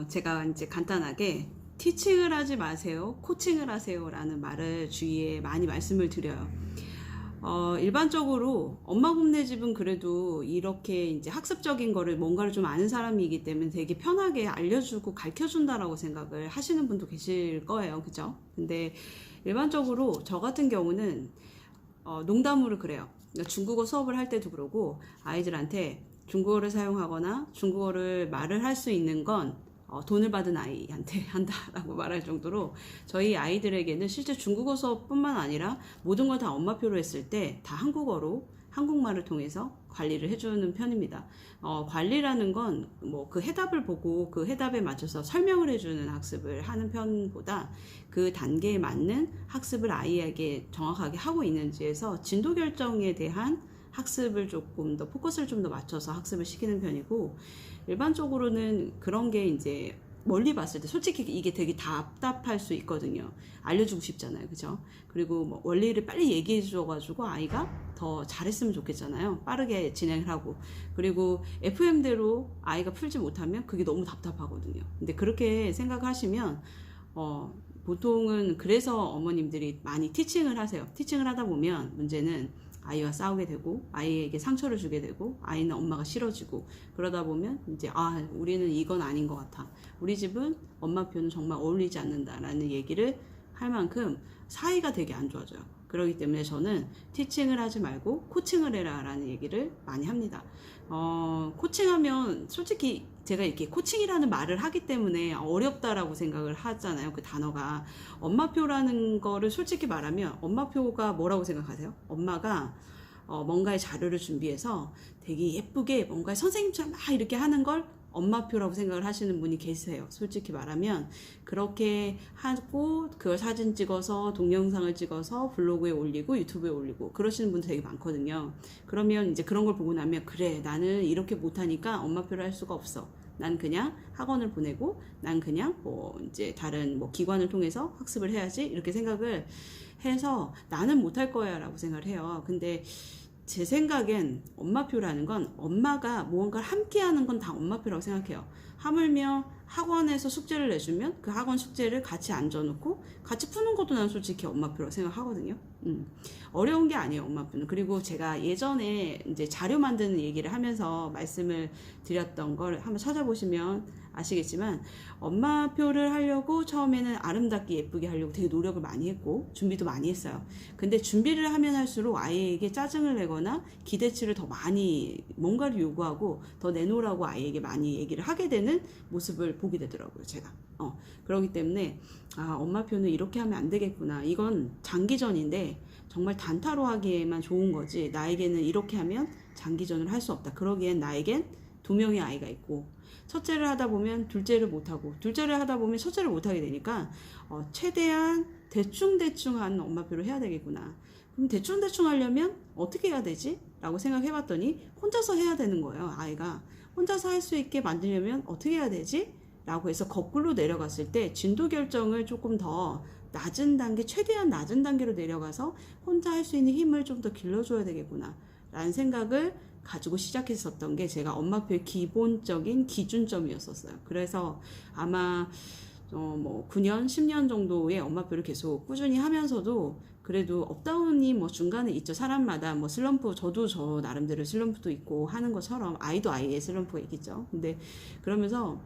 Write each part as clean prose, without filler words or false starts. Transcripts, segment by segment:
제가 이제 간단하게 티칭을 하지 마세요, 코칭을 하세요 라는 말을 주위에 많이 말씀을 드려요. 일반적으로 엄마 곰네 집은 그래도 이렇게 이제 학습적인 거를 뭔가를 좀 아는 사람이기 때문에 되게 편하게 알려주고 가르쳐준다라고 생각을 하시는 분도 계실 거예요. 그죠? 근데 일반적으로 저 같은 경우는 농담으로 그래요. 그러니까 중국어 수업을 할 때도 그러고 아이들한테 중국어를 사용하거나 중국어를 말을 할 수 있는 건 돈을 받은 아이한테 한다라고 말할 정도로 저희 아이들에게는 실제 중국어 수업뿐만 아니라 모든 걸 다 엄마표로 했을 때 다 한국어로 한국말을 통해서 관리를 해주는 편입니다. 관리라는 건 뭐 그 해답을 보고 그 해답에 맞춰서 설명을 해주는 학습을 하는 편보다 그 단계에 맞는 학습을 아이에게 정확하게 하고 있는지에서 진도 결정에 대한 학습을 조금 더 포커스를 좀 더 맞춰서 학습을 시키는 편이고, 일반적으로는 그런 게 이제 멀리 봤을 때 솔직히 이게 되게 답답할 수 있거든요. 알려주고 싶잖아요. 그죠? 그리고 뭐 원리를 빨리 얘기해 줘가지고 아이가 더 잘했으면 좋겠잖아요. 빠르게 진행을 하고. 그리고 FM대로 아이가 풀지 못하면 그게 너무 답답하거든요. 근데 그렇게 생각하시면 보통은 그래서 어머님들이 많이 티칭을 하세요. 티칭을 하다 보면 문제는 아이와 싸우게 되고 아이에게 상처를 주게 되고 아이는 엄마가 싫어지고, 그러다 보면 이제 우리는 이건 아닌 것 같아, 우리 집은 엄마표는 정말 어울리지 않는다라는 얘기를 할 만큼 사이가 되게 안 좋아져요. 그렇기 때문에 저는 티칭을 하지 말고 코칭을 해라 라는 얘기를 많이 합니다. 코칭하면 솔직히 제가 이렇게 코칭이라는 말을 하기 때문에 어렵다라고 생각을 하잖아요. 그 단어가. 엄마표라는 거를 솔직히 말하면 엄마표가 뭐라고 생각하세요? 엄마가 뭔가의 자료를 준비해서 되게 예쁘게 뭔가 선생님처럼 막 이렇게 하는 걸 엄마표라고 생각을 하시는 분이 계세요. 솔직히 말하면 그렇게 하고 그걸 사진 찍어서 동영상을 찍어서 블로그에 올리고 유튜브에 올리고 그러시는 분들 되게 많거든요. 그러면 이제 그런 걸 보고 나면 그래, 나는 이렇게 못하니까 엄마표를 할 수가 없어, 난 그냥 학원을 보내고 난 그냥 뭐 이제 다른 뭐 기관을 통해서 학습을 해야지, 이렇게 생각을 해서 나는 못할 거야 라고 생각을 해요. 근데 제 생각엔 엄마표라는 건 엄마가 무언가를 함께 하는 건 다 엄마표라고 생각해요. 하물며 학원에서 숙제를 내주면 그 학원 숙제를 같이 앉아놓고 같이 푸는 것도 난 솔직히 엄마표라고 생각하거든요. 어려운 게 아니에요, 엄마표는. 그리고 제가 예전에 이제 자료 만드는 얘기를 하면서 말씀을 드렸던 걸 한번 찾아보시면 아시겠지만, 엄마표를 하려고 처음에는 아름답게 예쁘게 하려고 되게 노력을 많이 했고 준비도 많이 했어요. 근데 준비를 하면 할수록 아이에게 짜증을 내거나 기대치를 더 많이 뭔가를 요구하고 더 내놓으라고 아이에게 많이 얘기를 하게 되는 모습을 보게 되더라고요, 제가. 그렇기 때문에 엄마표는 이렇게 하면 안 되겠구나, 이건 장기전인데 정말 단타로 하기에만 좋은 거지 나에게는 이렇게 하면 장기전을 할 수 없다, 그러기엔 나에겐 2명의 아이가 있고 첫째를 하다 보면 둘째를 못하고 둘째를 하다 보면 첫째를 못하게 되니까 최대한 대충대충 한 엄마표를 해야 되겠구나. 그럼 대충대충 하려면 어떻게 해야 되지? 라고 생각해 봤더니 혼자서 해야 되는 거예요. 아이가 혼자서 할 수 있게 만들려면 어떻게 해야 되지? 라고 해서 거꾸로 내려갔을 때 진도 결정을 조금 더 낮은 단계, 최대한 낮은 단계로 내려가서 혼자 할 수 있는 힘을 좀 더 길러줘야 되겠구나 라는 생각을 가지고 시작했었던 게 제가 엄마표의 기본적인 기준점이었었어요. 그래서 아마 뭐 9년, 10년 정도의 엄마표를 계속 꾸준히 하면서도 그래도 업다운이 뭐 중간에 있죠. 사람마다 뭐 슬럼프, 저도 저 나름대로 슬럼프도 있고 하는 것처럼 아이도 아이의 슬럼프가 있겠죠. 근데 그러면서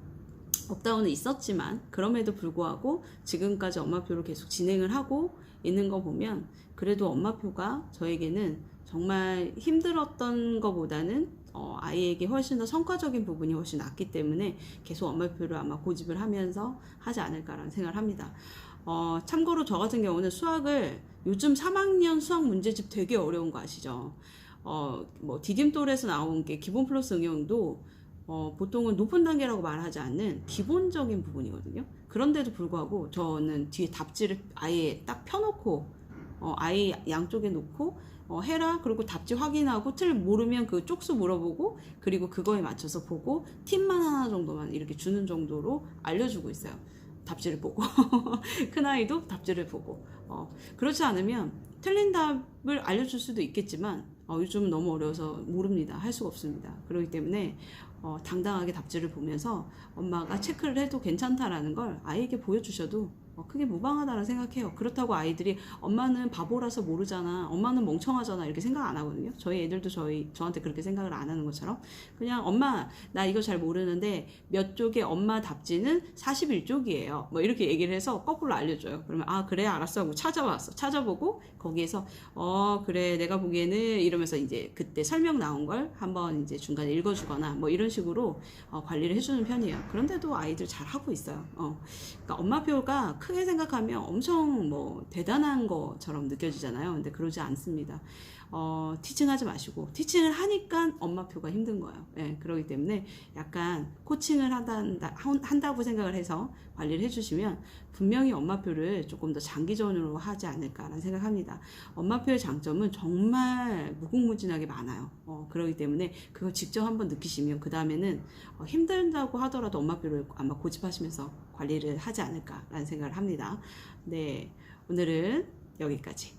업다운은 있었지만 그럼에도 불구하고 지금까지 엄마표를 계속 진행을 하고 있는 거 보면 그래도 엄마표가 저에게는 정말 힘들었던 것보다는 아이에게 훨씬 더 성과적인 부분이 훨씬 낫기 때문에 계속 엄마표를 아마 고집을 하면서 하지 않을까라는 생각을 합니다. 참고로 저 같은 경우는 수학을 요즘 3학년 수학 문제집 되게 어려운 거 아시죠? 뭐 디딤돌에서 나온 게 기본 플러스 응용도 보통은 높은 단계라고 말하지 않는 기본적인 부분이거든요. 그런데도 불구하고 저는 뒤에 답지를 아예 딱 펴놓고 아이 양쪽에 놓고 해라, 그리고 답지 확인하고 틀 모르면 그 쪽수 물어보고 그리고 그거에 맞춰서 보고 팁만 하나 정도만 이렇게 주는 정도로 알려주고 있어요. 답지를 보고 큰아이도 답지를 보고 그렇지 않으면 틀린 답을 알려줄 수도 있겠지만 요즘 너무 어려워서 모릅니다. 할 수가 없습니다. 그렇기 때문에 당당하게 답지를 보면서 엄마가 체크를 해도 괜찮다라는 걸 아이에게 보여주셔도 크게 무방하다고 생각해요. 그렇다고 아이들이 엄마는 바보라서 모르잖아, 엄마는 멍청하잖아 이렇게 생각 안 하거든요. 저희 애들도 저한테 그렇게 생각을 안 하는 것처럼 그냥 엄마 나 이거 잘 모르는데 몇 쪽에 엄마 답지는 41쪽이에요 뭐 이렇게 얘기를 해서 거꾸로 알려줘요. 그러면 아 그래 알았어 하고 찾아보고 거기에서 그래 내가 보기에는 이러면서 이제 그때 설명 나온 걸 한번 이제 중간에 읽어주거나 뭐 이런 식으로 관리를 해주는 편이에요. 그런데도 아이들 잘 하고 있어요. 그러니까 엄마표가 크게 생각하면 엄청 뭐 대단한 것처럼 느껴지잖아요. 근데 그러지 않습니다. 티칭하지 마시고 티칭을 하니까 엄마표가 힘든 거예요. 예, 그렇기 때문에 약간 코칭을 한다고 생각을 해서 관리를 해주시면 분명히 엄마표를 조금 더 장기전으로 하지 않을까라는 생각합니다. 엄마표의 장점은 정말 무궁무진하게 많아요. 그렇기 때문에 그걸 직접 한번 느끼시면 그 다음에는 힘들다고 하더라도 엄마표를 아마 고집하시면서 관리를 하지 않을까라는 생각을 합니다. 네, 오늘은 여기까지.